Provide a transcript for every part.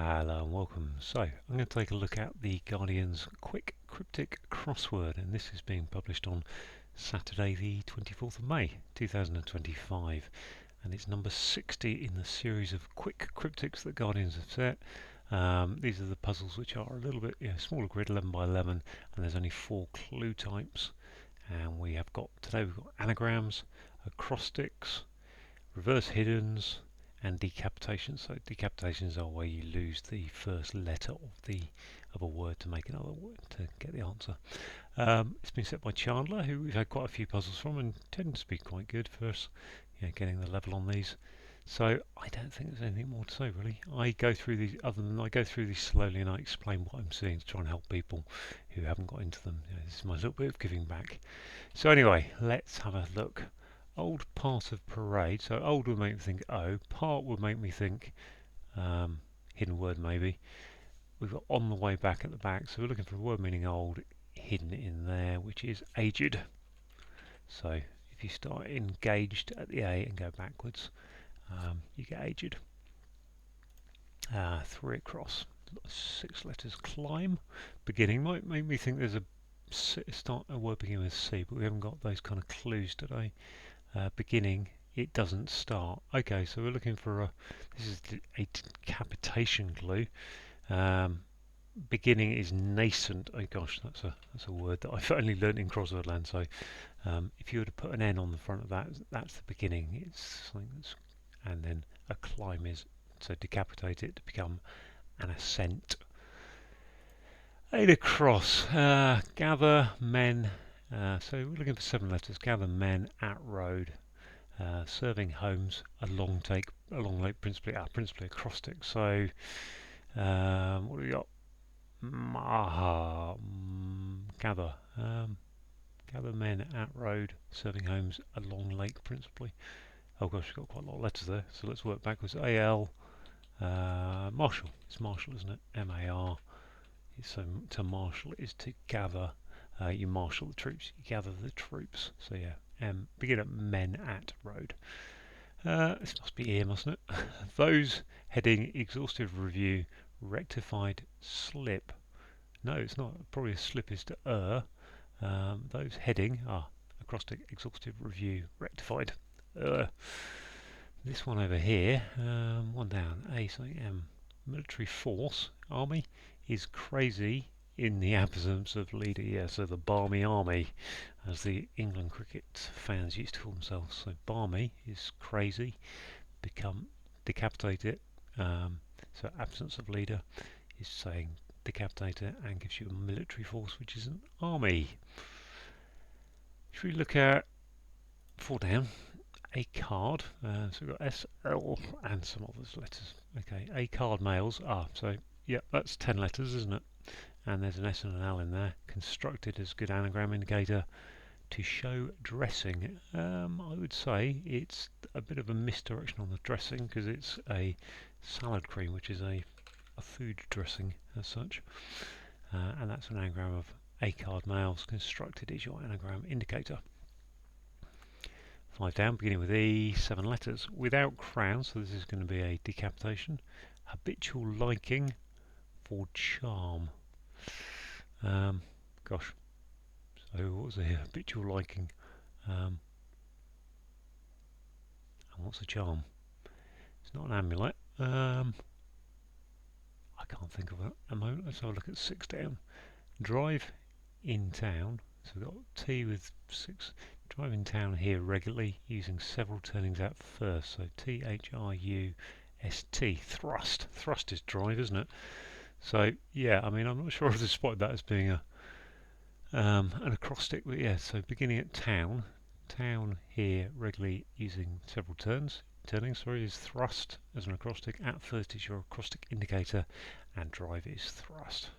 Hello and welcome. So, I'm going to take a look at the Guardian's Quick Cryptic crossword, and this is being published on Saturday the 24th of May 2025, and it's number 60 in the series of quick cryptics that Guardians have set. These are the puzzles which are a little bit smaller grid, 11 by 11, and there's only 4 clue types. And today we've got anagrams, acrostics, reverse hiddens, and decapitations. So decapitations are where you lose the first letter of a word to make another word to get the answer. It's been set by Chandler, who we've had quite a few puzzles from and tends to be quite good for us, getting the level on these. So I don't think there's anything more to say really. I go through these slowly and I explain what I'm seeing to try and help people who haven't got into them. This is my little bit of giving back. So anyway, let's have a look. Old part of parade. So old would make me think oh. Part would make me think hidden word maybe. We've got on the way back at the back. So we're looking for a word meaning old hidden in there, which is aged. So if you start engaged at the A and go backwards, you get aged. 3 across. 6 letters. Climb. Beginning might make me think there's a word beginning with C, but we haven't got those kind of clues today. Beginning, it doesn't start. Okay, so we're looking for this is a decapitation clue. Beginning is nascent. Oh gosh, that's a word that I've only learnt in crossword land. So if you were to put an N on the front of that, that's the beginning. It's something that's, and then a climb is to decapitate it to become an ascent. 8 across. Gather men. So we're looking for 7 letters. Gather men at road. Serving homes along lake, principally acrostic. So what do we got? Gather men at road, serving homes along lake principally. Oh gosh, we've got quite a lot of letters there. So let's work backwards. AL. Marshal. It's marshal, isn't it? MAR. So to marshal is to gather. You marshal the troops. You gather the troops. So yeah. Begin at men at road. This must be here, mustn't it? Those heading exhaustive review, rectified slip. No, it's not. Probably a slip is to those heading acrostic exhaustive review, rectified. This one over here, one down. A something M. Military force, army, is crazy in the absence of leader. Yeah, so the Barmy Army, as the England cricket fans used to call themselves. So Barmy is crazy, decapitate it. So absence of leader is saying decapitate it and gives you a military force, which is an army. Should we look at 4 down? A card. So we've got S, L, and some others letters. Okay, A card males. So yeah, that's 10 letters, isn't it? And there's an S and an L in there. Constructed as a good anagram indicator to show dressing. I would say it's a bit of a misdirection on the dressing because it's a salad cream, which is a food dressing as such. And that's an anagram of A card males. Constructed is your anagram indicator. 5 down, beginning with E, 7 letters. Without crown, so this is going to be a decapitation. Habitual liking for charm. Gosh. So what was the habitual liking? And what's a charm? It's not an amulet. I can't think of it at the moment. Let's have a look at 6 down. Drive in town. So we've got T with 6. Drive in town here regularly using several turnings out first. So THRUST. Thrust. Thrust is drive, isn't it? So yeah, I mean, I'm not sure if they spotted that as being an acrostic, but yeah. So beginning at town here regularly using several turnings. Is thrust as an acrostic. At first is your acrostic indicator, and drive is thrust.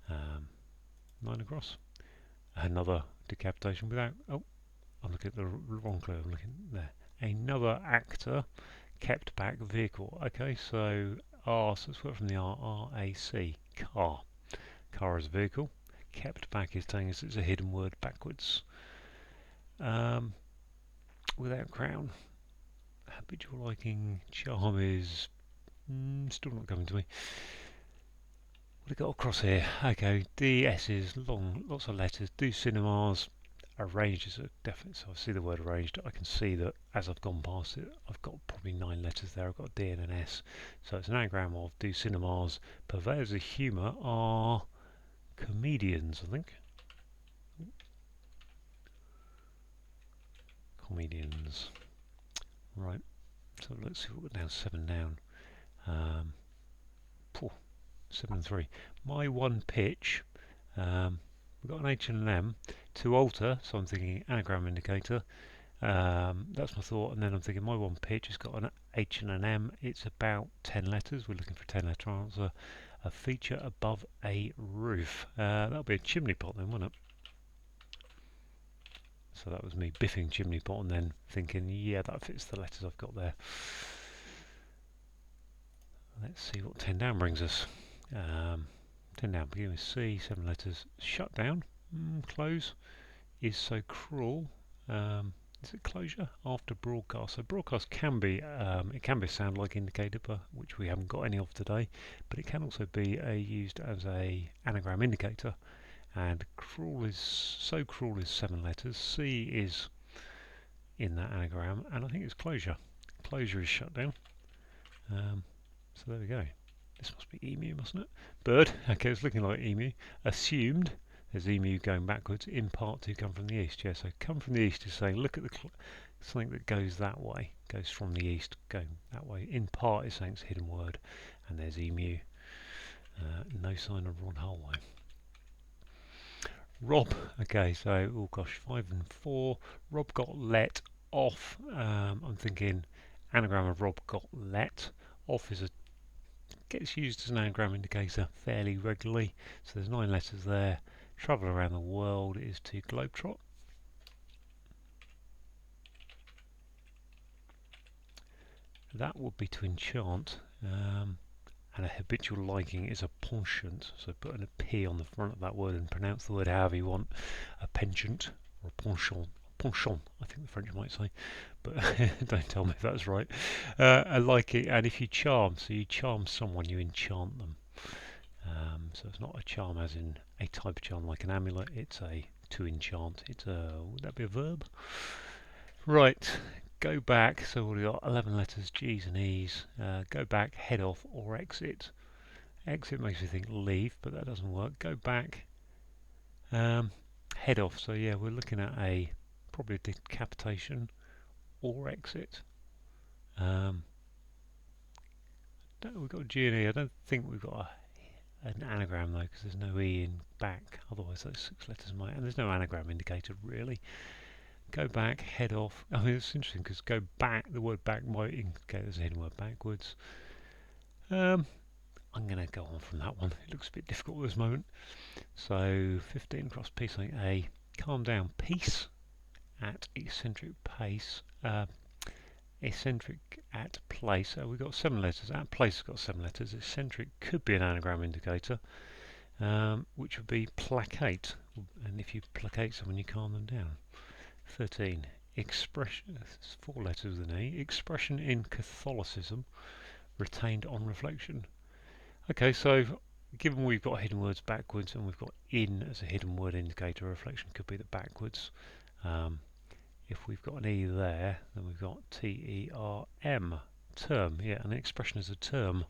9 across. Another decapitation without. Oh, I'm looking at the wrong clue. I'm looking there. Another actor kept back vehicle. Okay, so R. So let's work from the RAC. Car. Car is a vehicle. Kept back is telling us it's a hidden word backwards. Without crown. Habitual liking. Charm is Still not coming to me. What have we got across here? Okay, DS's, long, lots of letters. Do cinemas. Arranged is a definite, so I see the word arranged. I can see that as I've gone past it, I've got probably 9 letters there. I've got a D and an S. So it's an anagram of do cinemas. Purveyors of humour are comedians, I think. Comedians. Right, so let's see what we're down. 7 down. 7 and 3. My one pitch. We've got an H and an M to alter, so I'm thinking anagram indicator. That's my thought, and then I'm thinking my one pitch has got an H and an M. It's about 10 letters. We're looking for a 10-letter answer. A feature above a roof. That'll be a chimney pot then, won't it? So that was me biffing chimney pot and then thinking, yeah, that fits the letters I've got there. Let's see what 10 down brings us. 10 down, beginning with C, 7 letters. Shut down, close, is so cruel. Is it closure after broadcast? So broadcast can be it can be a sound like indicator, which we haven't got any of today, but it can also be used as a anagram indicator. And cruel is so cruel is 7 letters. C is in that anagram, and I think it's closure. Closure is shut down. So there we go. This must be emu, mustn't it? Bird. Okay, it's looking like emu. Assumed. There's emu going backwards. In part to come from the east. Yeah, so come from the east is saying look at the something that goes that way. Goes from the east, going that way. In part is saying it's a hidden word. And there's emu. No sign of Ron Harway. Rob. Okay, so, oh gosh, 5 and 4. Rob got let off. I'm thinking anagram of Rob got let off is gets used as an anagram indicator fairly regularly. So there's 9 letters there. Travel around the world is to globetrot. That would be to enchant. And a habitual liking is a penchant. So put a P on the front of that word and pronounce the word however you want. A penchant or a penchant. Penchant, I think the French might say, but don't tell me if that's right. A liking, and if you charm, so you charm someone, you enchant them. So it's not a charm as in a type of charm like an amulet, it's a to enchant. It's a, would that be a verb? Right, go back, so we've got 11 letters, G's and E's. Go back, head off or exit. Exit makes me think leave, but that doesn't work. Go back, head off, so yeah, we're looking at a probably a decapitation or exit. We've got G and E. I don't think we've got an anagram though, because there's no E in back. Otherwise, those 6 letters might. And there's no anagram indicator really. Go back, head off. I mean, it's interesting because go back. The word back might indicate there's a hidden word backwards. I'm going to go on from that one. It looks a bit difficult at this moment. So 15 cross P something A. Calm down. Peace at eccentric pace. Eccentric at place. We've got 7 letters. At place has got 7 letters. Eccentric could be an anagram indicator, which would be placate. And if you placate someone, you calm them down. 13. Expression. 4 letters with an E. Expression in Catholicism retained on reflection. Okay, so given we've got hidden words backwards and we've got in as a hidden word indicator, reflection could be the backwards. If we've got an E there, then we've got T-E-R-M, term, yeah, an expression is a term.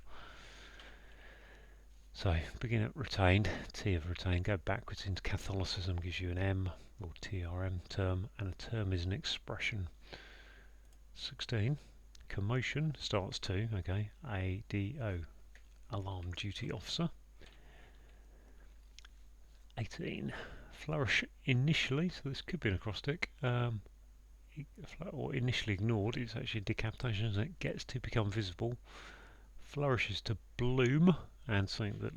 So begin at retained, T of retained, go backwards into Catholicism gives you an M, or T-R-M, term, and a term is an expression. 16, commotion, starts to, okay, A-D-O, alarm duty officer. 18, flourish initially, so this could be an acrostic, or initially ignored, it's actually decapitation, isn't it? Gets to become visible, flourishes to bloom, and something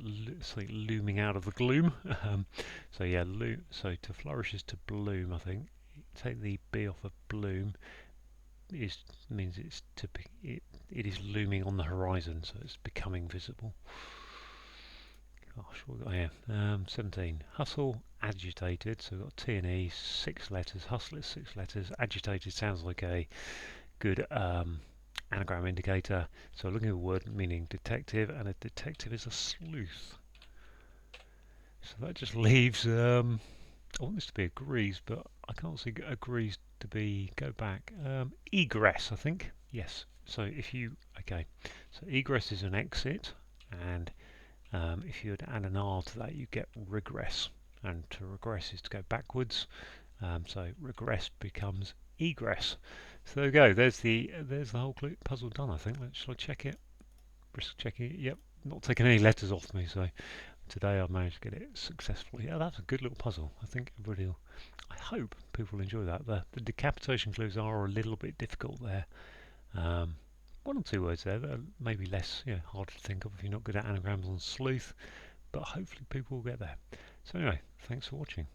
looming out of the gloom. So yeah, so to flourish is to bloom. I think take the B off of bloom means it's to it is looming on the horizon, so it's becoming visible. Gosh, what we got here? 17. Hustle, agitated. So we've got T and E, 6 letters. Hustle is 6 letters. Agitated sounds like a good anagram indicator. So looking at a word meaning detective, and a detective is a sleuth. So that just leaves, I want this to be agrees, but I can't see agrees to be, go back, egress, I think. Yes. So if you, okay, so egress is an exit, and if you would add an R to that, you get regress, and to regress is to go backwards. So regress becomes egress. So there we go. There's the whole puzzle done. I think. Shall I check it? Risk checking it. Yep. Not taking any letters off me. So today I managed to get it successfully. Yeah, that's a good little puzzle. I think everybody will. I hope people will enjoy that. The decapitation clues are a little bit difficult there. One or two words there that are maybe less, harder to think of if you're not good at anagrams on sleuth. But hopefully people will get there. So anyway, thanks for watching.